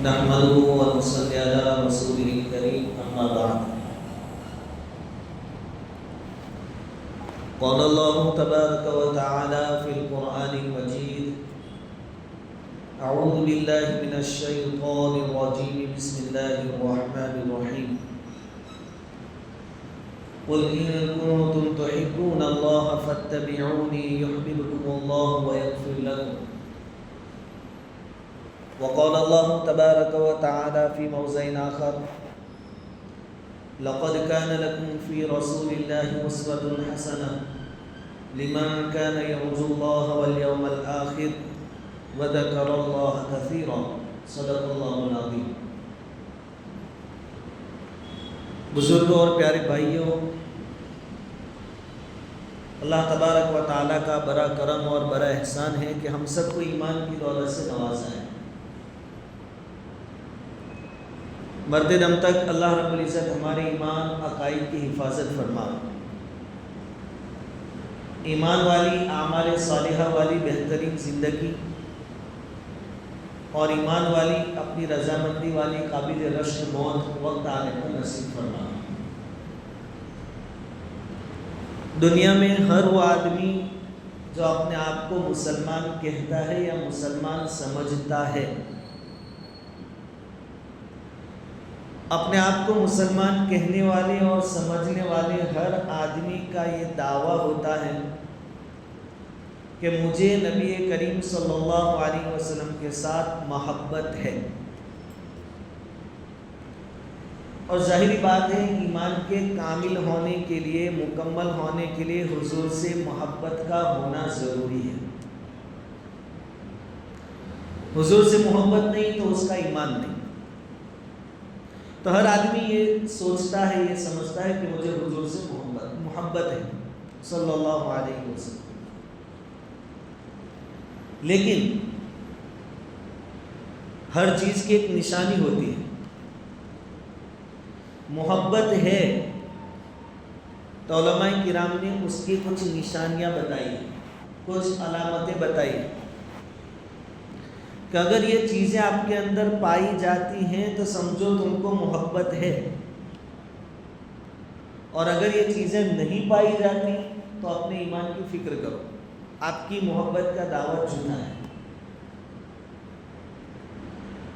نحمده ونصلي على رسوله الكريم أما بعد. قال الله تبارك وتعالى في القرآن المجيد: أعوذ بالله من الشيطان الرجيم. بسم الله الرحمن الرحيم. قل إن كنتم تحبون الله فاتبعوني يحببكم الله ويغفر لكم. وقال الله تبارك وتعالى في موضع آخر: لقد كان لكم في رسول الله أسوة حسنة لمن كان يرجو الله واليوم الآخر وذكر الله كثيرا. صدق الله العظيم. بزرگوں اور پیارے بھائیوں، اللہ تبارک و تعالیٰ کا بڑا کرم اور بڑا احسان ہے کہ ہم سب کو ایمان کی دولت سے نوازا ہے. مرتے دم تک اللہ رب العزت ہمارے ایمان عقائد کی حفاظت فرما، ایمان والی اعمال صالحہ والی بہترین زندگی اور ایمان والی اپنی رضامندی والی قابل رشک موت وقت آنے پر نصیب فرما. دنیا میں ہر وہ آدمی جو اپنے آپ کو مسلمان کہتا ہے یا مسلمان سمجھتا ہے، اپنے آپ کو مسلمان کہنے والے اور سمجھنے والے ہر آدمی کا یہ دعویٰ ہوتا ہے کہ مجھے نبی کریم صلی اللہ علیہ وسلم کے ساتھ محبت ہے. اور ظاہری بات ہے، ایمان کے کامل ہونے کے لیے، مکمل ہونے کے لیے حضور سے محبت کا ہونا ضروری ہے. حضور سے محبت نہیں تو اس کا ایمان نہیں. تو ہر آدمی یہ سوچتا ہے، یہ سمجھتا ہے کہ مجھے حضور سے محبت ہے صلی اللہ علیہ وسلم. لیکن ہر چیز کی ایک نشانی ہوتی ہے. محبت ہے تو علماء کرام نے اس کی کچھ نشانیاں بتائی، کچھ علامتیں بتائی کہ اگر یہ چیزیں آپ کے اندر پائی جاتی ہیں تو سمجھو تم کو محبت ہے، اور اگر یہ چیزیں نہیں پائی جاتی تو اپنے ایمان کی فکر کرو، آپ کی محبت کا دعویٰ جھوٹا ہے.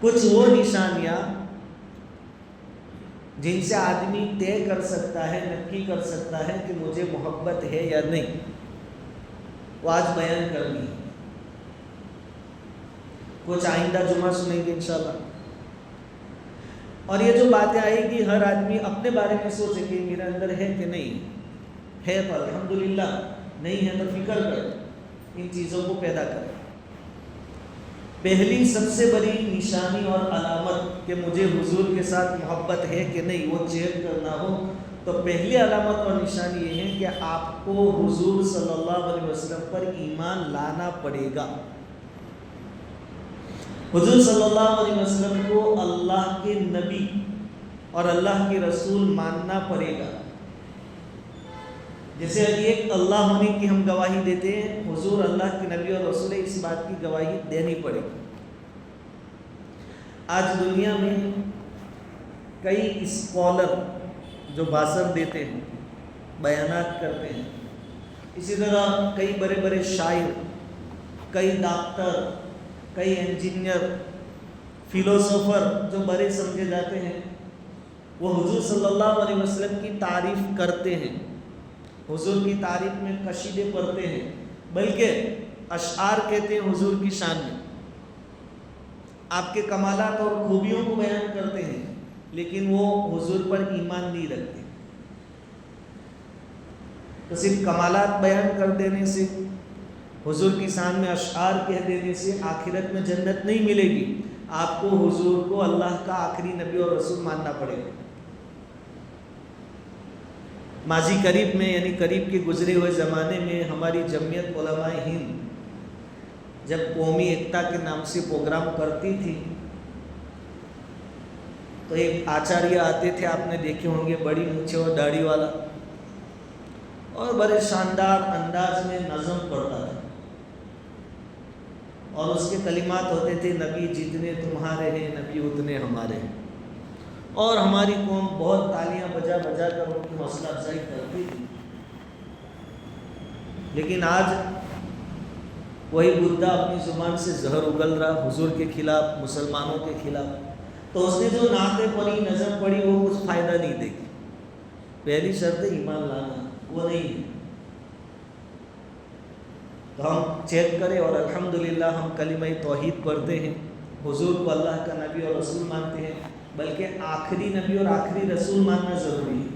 کچھ وہ نشانیاں جن سے آدمی طے کر سکتا ہے، نکی کر سکتا ہے کہ مجھے محبت ہے یا نہیں، وہ آج بیان کرنی ہے. کچھ آئندہ جمعہ سنیں گے انشاءاللہ. اور یہ جو باتیں آئے گی، ہر آدمی اپنے بارے میں سوچے کہ میرے اندر ہے کہ نہیں ہے. تو الحمدللہ، نہیں ہے تو فکر کر ان چیزوں کو پیدا کر. پہلی سب سے بڑی نشانی اور علامت کہ مجھے حضور کے ساتھ محبت ہے کہ نہیں وہ چیک کرنا ہو، تو پہلی علامت اور نشانی یہ ہے کہ آپ کو حضور صلی اللہ علیہ وسلم پر ایمان لانا پڑے گا. حضور صلی اللہ علیہ وسلم کو اللہ کے نبی اور اللہ کے رسول ماننا پڑے گا. جیسے ایک اللہ ہونے کی ہم گواہی دیتے ہیں، حضور اللہ کے نبی اور رسول ہے، اس بات کی گواہی دینی پڑے گی. آج دنیا میں کئی اسکالر جو باسر دیتے ہیں، بیانات کرتے ہیں، اسی طرح کئی بڑے بڑے شاعر، کئی ڈاکٹر، کئی انجینئر، فلسفر جو بڑے سمجھے جاتے ہیں، وہ حضور صلی اللہ علیہ وسلم کی تعریف کرتے ہیں، حضور کی تعریف میں قصیدے پڑھتے ہیں، بلکہ اشعار کہتے ہیں حضور کی شان میں، آپ کے کمالات اور خوبیوں کو بیان کرتے ہیں، لیکن وہ حضور پر ایمان نہیں رکھتے. تو صرف کمالات بیان کر دینے سے، حضور کی شان میں اشعار کہہ دینے سے آخرت میں جنت نہیں ملے گی. آپ کو حضور کو اللہ کا آخری نبی اور رسول ماننا پڑے گا. ماضی قریب میں، یعنی قریب کے گزرے ہوئے زمانے میں، ہماری جمعیت علماء ہند جب قومی ایکتا کے نام سے پروگرام کرتی تھی تو ایک آچاریہ آتے تھے، آپ نے دیکھے ہوں گے، بڑی مونچھیں اور داڑھی والا، اور بڑے شاندار انداز میں نظم پڑھتا تھا. اور اس کے کلمات ہوتے تھے نبی جتنے تمہارے ہیں نبی اتنے ہمارے ہیں، اور ہماری قوم بہت تالیاں بجا بجا کر ان کی حوصلہ افزائی کرتی تھی۔ لیکن آج وہی بدھا اپنی زبان سے زہر اگل رہا حضور کے خلاف، مسلمانوں کے خلاف، تو اس نے جو نعتیں پڑھی، نظم پڑھی، وہ کچھ فائدہ نہیں دے گی۔ پہلی شرط ایمان لانا، وہ نہیں ہے۔ تو ہم چیک کریں، اور الحمدللہ ہم کلمہ توحید پڑھتے ہیں، حضور کو اللہ کا نبی اور رسول مانتے ہیں، بلکہ آخری نبی اور آخری رسول ماننا ضروری ہے۔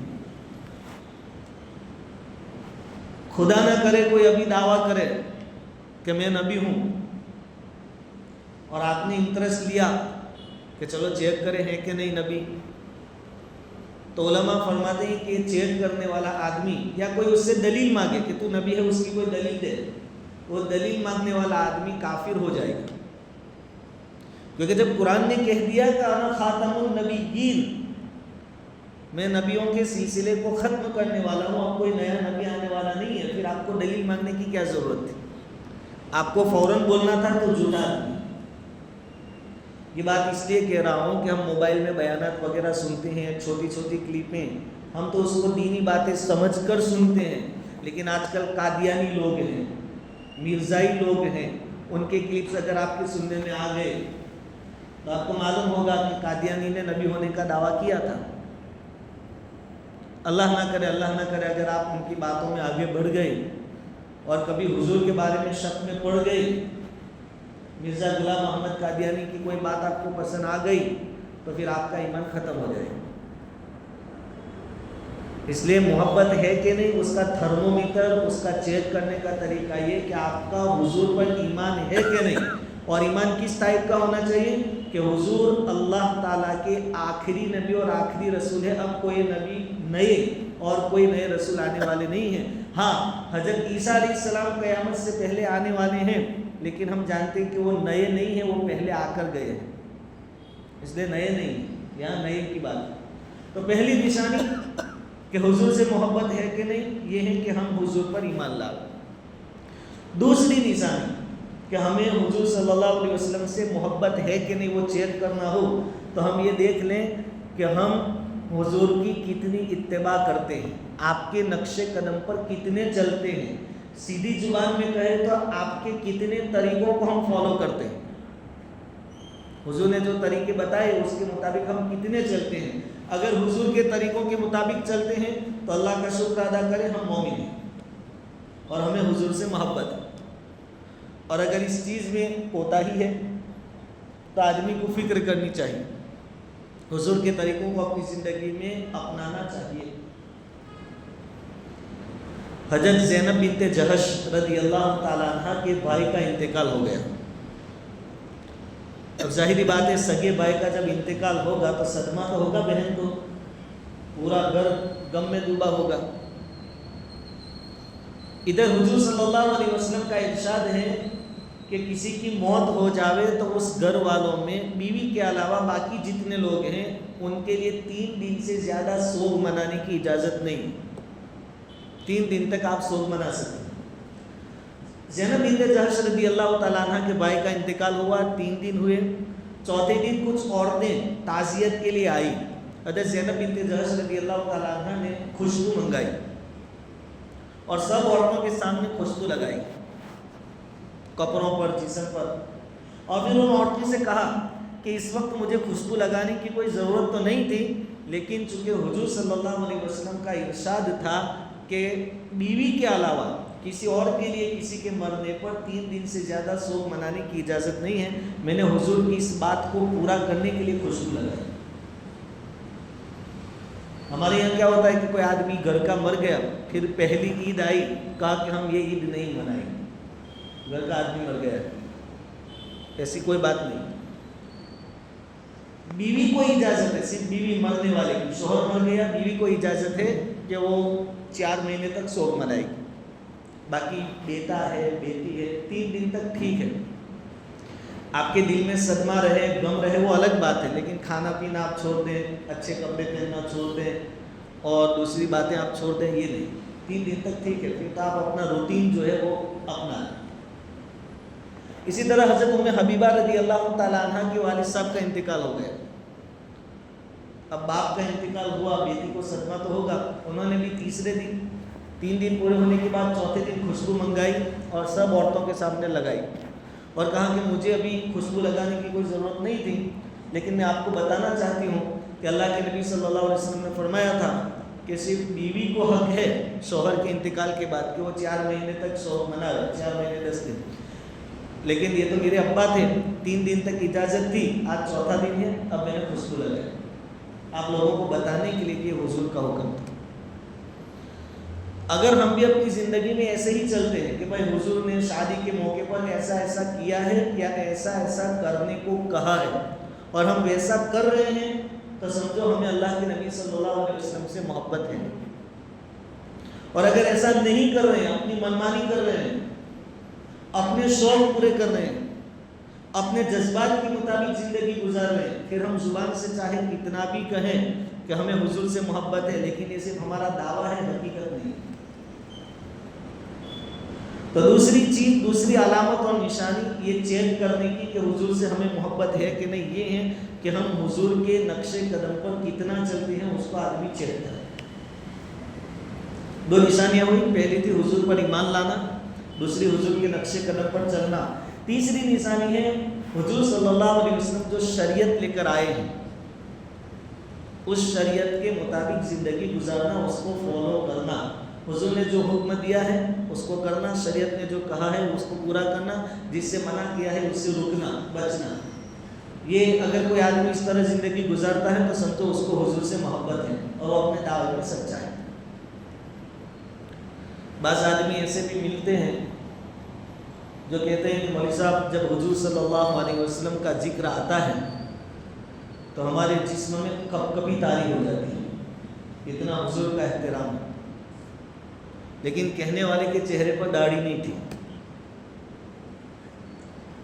خدا نہ کرے کوئی ابھی دعویٰ کرے کہ میں نبی ہوں، اور آپ نے انٹرسٹ لیا کہ چلو چیک کریں ہے کہ نہیں نبی، تو علماء فرماتے ہیں کہ چیک کرنے والا آدمی یا کوئی اس سے دلیل مانگے کہ تو نبی ہے، اس کی کوئی دلیل دے، وہ دلیل مانگنے والا آدمی کافر ہو جائے گا، کیونکہ جب قرآن نے کہہ دیا کہ انا خاتم النبیین، میں نبیوں کے سلسلے کو ختم کرنے والا ہوں، اب کوئی نیا نبی آنے والا نہیں ہے، پھر آپ کو دلیل مانگنے کی کیا ضرورت تھی؟ آپ کو فوراً بولنا تھا تو جھوٹا آدمی۔ یہ بات اس لیے کہہ رہا ہوں کہ ہم موبائل میں بیانات وغیرہ سنتے ہیں، چھوٹی چھوٹی کلپیں، ہم تو اس کو دینی باتیں سمجھ کر سنتے ہیں، لیکن آج کل قادیانی لوگ ہیں، مرزائی لوگ ہیں، ان کے کلپس اگر آپ کے سننے میں آ گئے تو آپ کو معلوم ہوگا کہ قادیانی نے نبی ہونے کا دعویٰ کیا تھا۔ اللہ نہ کرے اگر آپ ان کی باتوں میں آگے بڑھ گئے اور کبھی حضور کے بارے میں شک میں پڑ گئے، مرزا غلام محمد قادیانی کی کوئی بات آپ کو پسند آ گئی، تو پھر آپ کا ایمان ختم ہو جائے گا۔ اس لیے محبت ہے کہ نہیں، اس کا تھرمومیٹر، اس کا چیک کرنے کا طریقہ یہ کہ آپ کا حضور پر ایمان ہے کہ نہیں، اور ایمان کس ٹائپ کا ہونا چاہیے کہ حضور اللہ تعالیٰ کے آخری نبی اور آخری رسول ہے، اب کوئی نبی نئے اور کوئی نئے رسول آنے والے نہیں ہیں۔ ہاں، حضرت عیسیٰ علیہ السلام قیامت سے پہلے آنے والے ہیں، لیکن ہم جانتے ہیں کہ وہ نئے نہیں ہیں، وہ پہلے آ کر گئے ہیں، اس لیے نئے نہیں ہیں، یہاں نئے کی بات ہے۔ تو پہلی نشانی کہ حضور سے محبت ہے کہ نہیں، یہ ہے کہ ہم حضور پر ایمان لائیں۔ دوسری نشانی کہ ہمیں حضور صلی اللہ علیہ وسلم سے محبت ہے کہ نہیں، وہ چیک کرنا ہو تو ہم یہ دیکھ لیں کہ ہم حضور کی کتنی اتباع کرتے ہیں، آپ کے نقش قدم پر کتنے چلتے ہیں، سیدھی زبان میں کہیں تو آپ کے کتنے طریقوں کو ہم فالو کرتے ہیں، حضور نے جو طریقے بتائے اس کے مطابق ہم کتنے چلتے ہیں۔ اگر حضور کے طریقوں کے مطابق چلتے ہیں تو اللہ کا شکر ادا کریں، ہم مومن ہیں اور ہمیں حضور سے محبت ہے۔ اور اگر اس چیز میں کوتاہی ہے تو آدمی کو فکر کرنی چاہیے، حضور کے طریقوں کو اپنی زندگی میں اپنانا چاہیے۔ حضرت زینب بنت جہش رضی اللہ تعالیٰ عنہ کے بھائی کا انتقال ہو گیا۔ اب ظاہری بات ہے، سگے بھائی کا جب انتقال ہوگا تو صدمہ تو ہوگا بہن کو، پورا گھر غم میں ڈوبا ہوگا۔ ادھر حضور صلی اللہ علیہ وسلم کا ارشاد ہے کہ کسی کی موت ہو جاوے تو اس گھر والوں میں بیوی کے علاوہ باقی جتنے لوگ ہیں ان کے لیے 3 دن سے زیادہ سوگ منانے کی اجازت نہیں، 3 دن تک آپ سوگ منا سکتے ہیں۔ زینب بنت جہش رضی اللہ تعالیٰ عنہ کے بھائی کا انتقال ہوا، 3 دن ہوئے، چوتھے دن کچھ عورتیں تعزیت کے لیے آئی، حضرت زینب بنت جہش رضی اللہ تعالیٰ عنہ نے خوشبو منگائی اور سب عورتوں کے سامنے خوشبو لگائی، کپڑوں پر، جسم پر، اور پھر ان عورتوں سے کہا کہ اس وقت مجھے خوشبو لگانے کی کوئی ضرورت تو نہیں تھی، لیکن چونکہ حضور صلی اللہ علیہ وسلم کا ارشاد تھا کہ بیوی کے علاوہ کسی اور کے لیے کسی کے مرنے پر 3 دن سے زیادہ سوگ منانے کی اجازت نہیں ہے، میں نے حضور کی اس بات کو پورا کرنے کے لیے خوشبو لگائی۔ ہمارے یہاں کیا ہوتا ہے کہ کوئی آدمی گھر کا مر گیا، پھر پہلی عید آئی، کہا کہ ہم یہ عید نہیں منائیں گے، گھر کا آدمی مر گیا، ایسی کوئی بات نہیں۔ بیوی کو اجازت ہے، صرف بیوی مرنے والے کی، شوہر مر گیا، بیوی کو اجازت ہے کہ وہ 4 مہینے تک سوگ منائے گی، باقی بیٹا ہے، بیٹی ہے، 3 دن تک ٹھیک ہے۔ آپ کے دل میں صدمہ رہے، غم رہے، وہ الگ بات ہے، لیکن کھانا پینا آپ چھوڑ دیں، اچھے کپڑے پہننا چھوڑ دیں اور دوسری باتیں آپ چھوڑ دیں، یہ نہیں، 3 دن تک ٹھیک ہے، پھر تو آپ اپنا روٹین جو ہے وہ اپنا لیں۔ اسی طرح حضرت ام حبیبہ رضی اللہ تعالیٰ عنہ کے والد صاحب کا انتقال ہو گیا. اب باپ کا انتقال ہوا, بیٹی کو صدمہ تو ہوگا. انہوں نے بھی تیسرے دن 3 دن پورے ہونے کے بعد چوتھے دن خوشبو منگائی اور سب عورتوں کے سامنے لگائی اور کہا کہ مجھے ابھی خوشبو لگانے کی کوئی ضرورت نہیں تھی, لیکن میں آپ کو بتانا چاہتی ہوں کہ اللہ کے نبی صلی اللہ علیہ وسلم نے فرمایا تھا کہ صرف بیوی کو حق ہے شوہر کے انتقال کے بعد کہ وہ 4 مہینے تک شوہر منا رہے, 4 مہینے 10 دن. لیکن یہ تو میرے ابا تھے, 3 دن تک اجازت تھی, آج چوتھا دن ہے, اب میں نے خوشبو لگائی. آپ لوگوں کو بتانے کے لیے کہ حضور کا حکم تھا. اگر ہم بھی اپنی زندگی میں ایسے ہی چلتے ہیں کہ بھائی حضور نے شادی کے موقع پر ایسا ایسا کیا ہے یا ایسا ایسا کرنے کو کہا ہے اور ہم ویسا کر رہے ہیں, تو سمجھو ہمیں اللہ کے نبی صلی اللہ علیہ وسلم سے محبت ہے. اور اگر ایسا نہیں کر رہے ہیں, اپنی منمانی کر رہے ہیں, اپنے شوق پورے کر رہے ہیں, اپنے جذبات کے مطابق زندگی گزار رہے ہیں, پھر ہم زبان سے چاہے کتنا بھی کہیں کہ ہمیں حضور سے محبت ہے, لیکن یہ صرف ہمارا دعویٰ ہے, حقیقت نہیں. تو دوسری چیز, دوسری علامت اور نشانی یہ چیک کرنے کی کہ حضور سے ہمیں محبت ہے کہ نہیں, یہ ہے کہ ہم حضور کے نقش قدم پر کتنا چلتے ہیں, اس کو آدمی چیک کرے. 2 نشانیاں ہوئی, پہلی تھی حضور پر ایمان لانا, دوسری حضور کے نقش قدم پر چلنا. تیسری نشانی ہے حضور صلی اللہ علیہ وسلم جو شریعت لے کر آئے ہیں اس شریعت کے مطابق زندگی گزارنا, اس کو فالو کرنا. حضور نے جو حکم دیا ہے اس کو کرنا, شریعت نے جو کہا ہے اس کو پورا کرنا, جس سے منع کیا ہے اس سے رکنا, بچنا. یہ اگر کوئی آدمی اس طرح زندگی گزارتا ہے تو سمجھو اس کو حضور سے محبت ہے اور وہ اپنے دعوے میں سچا ہے. بعض آدمی ایسے بھی ملتے ہیں جو کہتے ہیں کہ مولوی صاحب جب حضور صلی اللہ علیہ وسلم کا ذکر آتا ہے تو ہمارے جسم میں کپ کپی طاری ہو جاتی ہے, اتنا حضور کا احترام ہے. لیکن کہنے والے کے چہرے پر داڑھی نہیں تھی.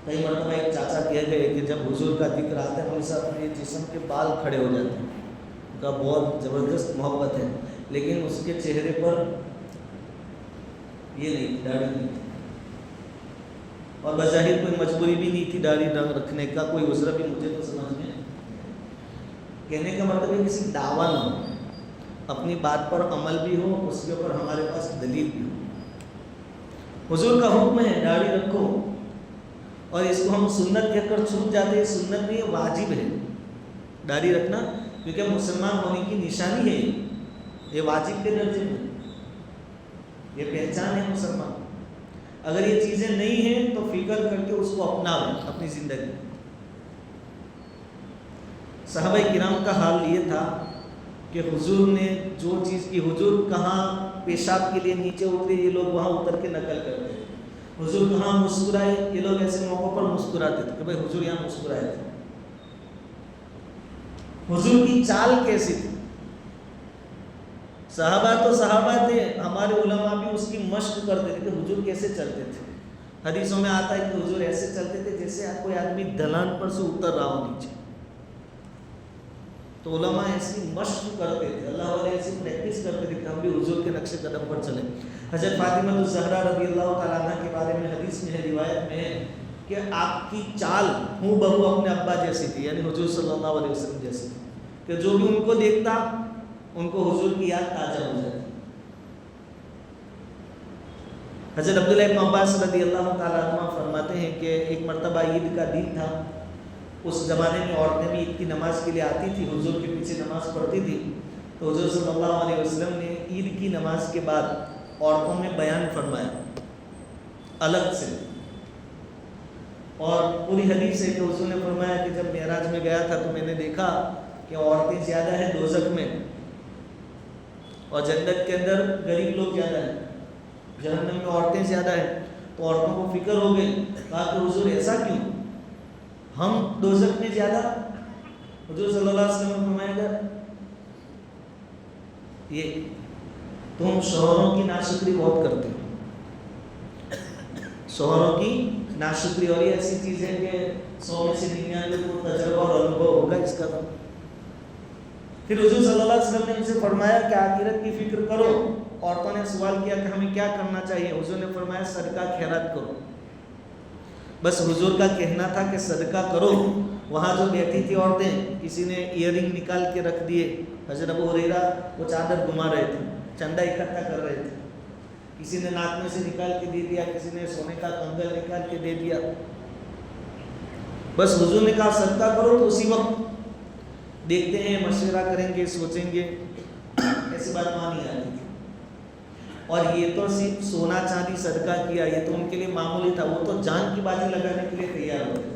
کئی مرتبہ ایک چاچا کہہ گئے کہ جب حضور کا ذکر آتا ہے مولوی صاحب میرے جسم کے بال کھڑے ہو جاتے ہیں. ان کا بہت زبردست محبت ہے, لیکن اس کے چہرے پر یہ نہیں تھی, داڑھی نہیں تھی. اور بظاہر کوئی مجبوری بھی نہیں تھی داڑھی نہ رکھنے کا, کوئی عذر بھی مجھے تو سمجھ میں. کہنے کا مطلب ہے کسی دعویٰ نہ ہو, اپنی بات پر عمل بھی ہو, اس کے اوپر ہمارے پاس دلیل بھی ہو. حضور کا حکم ہے داڑھی رکھو, اور اس کو ہم سنت کہہ کر چھوٹ جاتے ہیں. سنت نہیں, واجب ہے داڑھی رکھنا, کیونکہ مسلمان ہونے کی نشانی ہے. یہ واجب کے درجے میں, یہ پہچان ہے مسلمان. اگر یہ چیزیں نہیں ہیں تو فکر کر کے اس کو اپناؤ اپنی زندگی. صحابہ کرام کا حال یہ تھا کہ حضور نے جو چیز کی, حضور کہاں پیشاب کے لیے نیچے اترے یہ لوگ وہاں اتر کے نقل کرتے تھے. حضور کہاں مسکرائے یہ لوگ ایسے موقعوں پر مسکراتے تھے کہ بھائی حضور یہاں مسکرائے تھے. حضور کی چال کیسی تھی, صحابہ تو صحابہ تھے, ہمارے علماء بھی اس کی مشق کرتے تھے کہ حضور کیسے چلتے تھے. حدیثوں میں آتا ہے کہ حضور ایسے چلتے تھے جیسے کوئی آدمی ڈھلان پر سے اتر رہا ہو نیچے. تو علماء ایسی مشق کرتے تھے, اللہ والے ایسی پریکٹس کرتے تھے کہ ہم بھی حضور کے نقش قدم پر چلیں. حضرت فاطمہ الزہرا رضی اللہ تعالیٰ عنہ کے بارے میں حدیث میں ہے, روایت میں ہے کہ آپ کی چال ہوں بہو اپنے ابا جیسی تھی, یعنی حضور صلی اللہ علیہ وسلم جیسی تھی, کہ جو بھی ان کو دیکھتا ان کو حضور کی یاد تازہ ہو جاتی. حضرت عبداللہ ابن عباس رضی اللہ تعالیٰ عنہ فرماتے ہیں کہ ایک مرتبہ عید کا دن تھا. اس زمانے میں عورتیں بھی عید کی نماز کے لیے آتی تھی, حضور کے پیچھے نماز پڑھتی تھی. تو حضور صلی اللہ علیہ وسلم نے عید کی نماز کے بعد عورتوں میں بیان فرمایا الگ سے, اور پوری حدیث ہے کہ حضور نے فرمایا کہ جب معراج میں گیا تھا تو میں نے دیکھا کہ عورتیں زیادہ ہیں دوزخ میں, اور جنت کے اندر غریب لوگ زیادہ ہیں, جہنم میں عورتیں زیادہ ہیں. تو عورتوں کو فکر ہو گئی, کہا کہ حضور ایسا کیوں, ہم دوزخ میں زیادہ. حضور صلی اللہ علیہ وسلم نے فرمایا گا یہ تم شوہروں کی ناشکری بہت کرتے ہو, شوہروں کی ناشکری. اور یہ ایسی چیز ہے کہ 100 میں سے 99 کو تجربہ اور انوبھو ہوگا اس کا. پھر حضور صلی اللہ علیہ وسلم نے ان سے فرمایا کہ آخرت کی فکر کرو. عورتوں نے سوال کیا کہ ہمیں کیا کرنا چاہیے. حضور نے فرمایا صدقہ خیرات کرو. بس حضور کا کہنا تھا کہ صدقہ کرو. وہاں جو بیٹھی تھی عورتیں, کسی نے ایئر رنگ نکال کے رکھ دیے, حضرت ابو ہریرہ وہ چادر گھما رہے تھے, چندہ اکٹھا کر رہے تھے, کسی نے ناک میں سے نکال کے دے دیا, کسی نے سونے کا کنگل نکال کے دے دیا. بس حضور نے کہا صدقہ کرو, تو اسی وقت دیکھتے ہیں, مشورہ کریں گے, سوچیں گے, ایسی بات وہاں نہیں آتی تھی. اور یہ تو صرف سونا چاندی صدقہ کیا, یہ تو ان کے لیے معمولی تھا, وہ تو جان کی بازی لگانے کے لیے تیار ہوتے.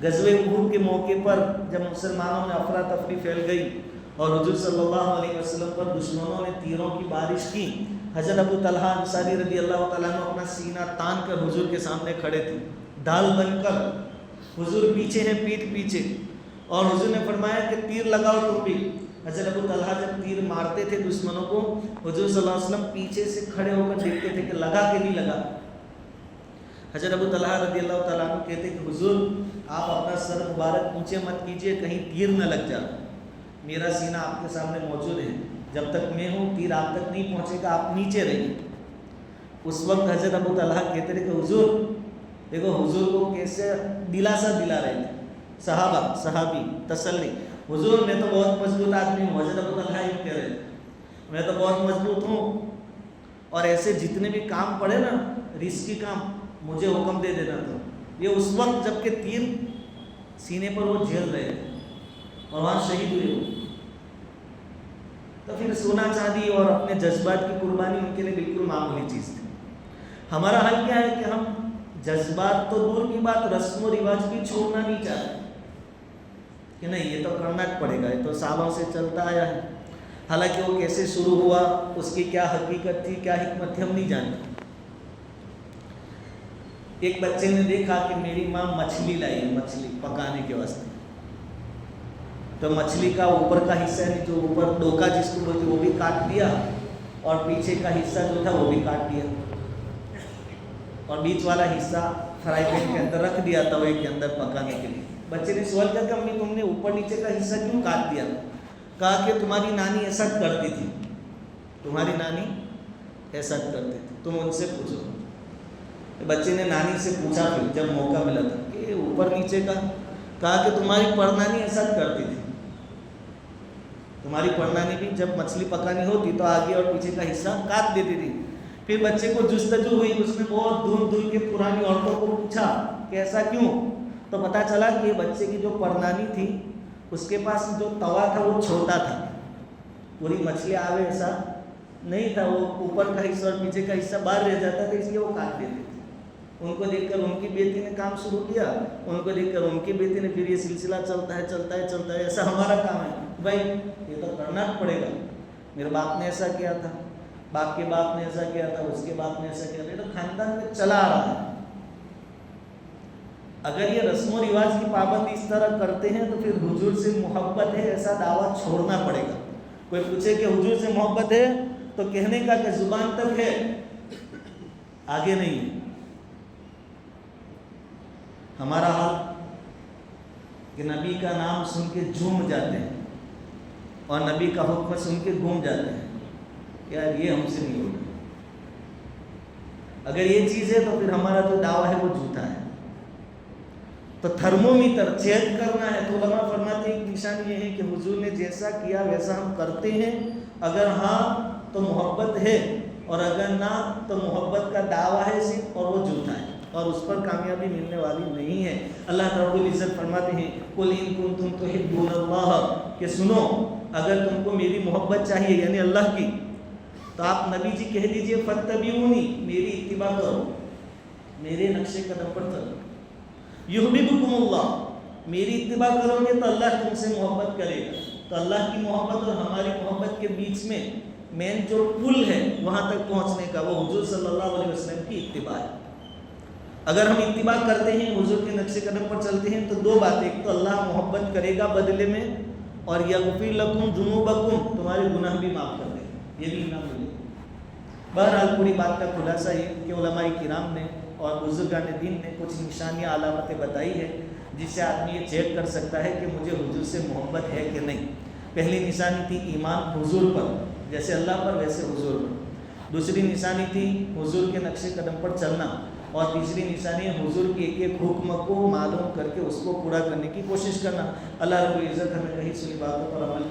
غزوہ احد کے موقع پر جب مسلمانوں میں افراتفری پھیل گئی اور حضور صلی اللہ علیہ وسلم پر دشمنوں نے تیروں کی بارش کی, حضرت ابو طلحہ انصاری رضی اللہ تعالیٰ عنہ اپنا سینہ تان کر حضور کے سامنے کھڑے تھے, ڈھال بن کر. حضور پیچھے ہیں, پیٹھ پیچھے, اور حضور نے فرمایا کہ تیر لگاؤ تم بھی. حضرت ابو طلحہ جب تیر مارتے تھے دشمنوں کو, حضور صلی اللہ علیہ وسلم پیچھے سے کھڑے ہو کر دیکھتے تھے کہ لگا کہ نہیں لگا. حضرت ابو طلحہ رضی اللہ تعالیٰ عنہ کہتے کہ حضور آپ اپنا سر مبارک اونچے مت کیجئے, کہیں تیر نہ لگ جائے. میرا سینہ آپ کے سامنے موجود ہے, جب تک میں ہوں تیر آپ تک نہیں پہنچے گا, آپ نیچے رہیے. اس وقت حضرت ابو طلحہ کہتے تھے کہ حضور دیکھو, حضور کو کیسے دلاسا دلا رہے تھے صحابی تسلی. حضور میں تو بہت مضبوط آدمی ہوں, حضرت ابو طلحہ یوں کہہ رہے تھے, میں تو بہت مضبوط ہوں, اور ایسے جتنے بھی کام پڑے نا رزق کی کام, مجھے حکم دے دینا تھا. یہ اس وقت جب کہ تیر سینے پر وہ جھیل رہے تھے اور وہاں شہید ہوئے ہو. تو پھر سونا چاندی اور اپنے جذبات کی قربانی ان کے لیے بالکل معمولی چیز تھی. ہمارا حل کیا ہے کہ ہم جذبات تو دور کی بات, رسم و رواج بھی چھوڑنا نہیں چاہتے کہ نہیں یہ تو کرنا پڑے گا, یہ تو سالوں سے چلتا آیا ہے. حالانکہ وہ کیسے شروع ہوا, اس کی کیا حقیقت تھی, کیا حکمت تھی, ہم نہیں جانتے. ایک بچے نے دیکھا کہ میری ماں مچھلی لائی ہے, مچھلی پکانے کے واسطے. تو مچھلی کا اوپر کا حصہ ہے, جو اوپر ڈوکا جس کو بولتے وہ بھی کاٹ دیا, اور پیچھے کا حصہ جو تھا وہ بھی کاٹ دیا, اور بیچ والا حصہ فرائی پین کے اندر رکھ دیا توے کے اندر پکانے کے لیے. بچے نے سوال کیا کہ امی تم نے اوپر نیچے کا حصہ کیوں کاٹ دیا؟ کہا کہ تمہاری نانی ایسا کرتی تھی, تمہاری نانی ایسا کرتی تھی, تم ان سے پوچھو. بچے نے نانی سے پوچھا پھر جب موقع ملا تھا کہ اوپر نیچے کا, کہا کہ تمہاری پڑنانی ایسا کرتی تھی, تمہاری پڑنانی بھی جب مچھلی پکانی ہوتی تو آگے اور پیچھے کا حصہ کاٹ دیتی تھی. پھر بچے کو جستجو ہوئی, اس نے بہت دور دور کے پرانی عورتوں کو پوچھا کہ ایسا کیوں, تو پتہ چلا کہ بچے کی جو پڑنانی تھی اس کے پاس جو توا تھا وہ چھوٹا تھا, پوری مچھلی آوے ایسا نہیں تھا, وہ اوپر کا حصہ اور پیچھے کا حصہ باہر رہ جاتا تھا, اس لیے وہ کاٹ دیتے تھے. ان کو دیکھ کر ان کی بیٹی نے کام شروع کیا, ان کو دیکھ کر ان کی بیٹی نے, پھر یہ سلسلہ چلتا ہے. ایسا ہمارا کام ہے بھائی, یہ تو کرنا پڑے گا. میرے باپ نے ایسا کیا تھا, باپ کے باپ نے ایسا کیا تھا, اس کے باپ نے ایسا کیا تھا, یہ تو خاندان میں چلا آ رہا ہے. اگر یہ رسم و رواج کی پابندی اس طرح کرتے ہیں تو پھر حضور سے محبت ہے ایسا دعویٰ چھوڑنا پڑے گا. کوئی پوچھے کہ حضور سے محبت ہے تو کہنے کا کہ زبان تک ہے, آگے نہیں ہے. ہمارا حال کہ نبی کا نام سن کے جھوم جاتے ہیں اور نبی کا حکم سن کے گھوم جاتے ہیں, یار یہ ہم سے نہیں ہوگا. اگر یہ چیز ہے تو پھر ہمارا جو دعویٰ ہے وہ جھوٹا ہے. تو تھرمومیٹر چیک کرنا ہے. تو علماء فرماتے ہیں ایک نشانی یہ ہے کہ حضور نے جیسا کیا ویسا ہم کرتے ہیں, اگر ہاں تو محبت ہے, اور اگر نہ تو محبت کا دعویٰ ہے صرف, اور وہ جھوٹا ہے اور اس پر کامیابی ملنے والی نہیں ہے. اللہ رب العزت فرماتے ہیں قُلْ إِن كُنتُمْ تُحِبُّونَ اللَّهَ, کہ سنو اگر تم کو میری محبت چاہیے یعنی اللہ کی, تو آپ نبی جی کہہ دیجئے فَاتَّبِعُونِی, میری اتباع کرو, میرے نقش قدم پر چلو. یحببکم اللہ, میری اتباع کرو گے تو اللہ تم سے محبت کرے گا. تو اللہ کی محبت اور ہماری محبت کے بیچ میں مین جو پل ہے وہاں تک پہنچنے کا, وہ حضور صلی اللہ علیہ وسلم کی اتباع ہے. اگر ہم اتباع کرتے ہیں, حضور کے نقش قدم پر چلتے ہیں, تو دو باتیں, ایک تو اللہ محبت کرے گا بدلے میں, اور یغفر لکم ذنوبکم, تمہارے گناہ بھی معاف کر دے گا, یہ بھی انعام ملے گا. بہرحال پوری بات کا خلاصہ یہ کہ علماء کرام نے اور بزرگان دین نے کچھ نشانیاں علامتیں بتائی ہے جس سے آدمی یہ چیک کر سکتا ہے کہ مجھے حضور سے محبت ہے کہ نہیں. پہلی نشانی تھی ایمان حضور پر, جیسے اللہ پر ویسے حضور پر. دوسری نشانی تھی حضور کے نقش قدم پر چلنا, اور تیسری نشانی حضور کی ایک ایک حکم کو معلوم کر کے اس کو پورا کرنے کی کوشش کرنا۔ اللہ رب العزت ہمیں کہیں سے باتوں پر عمل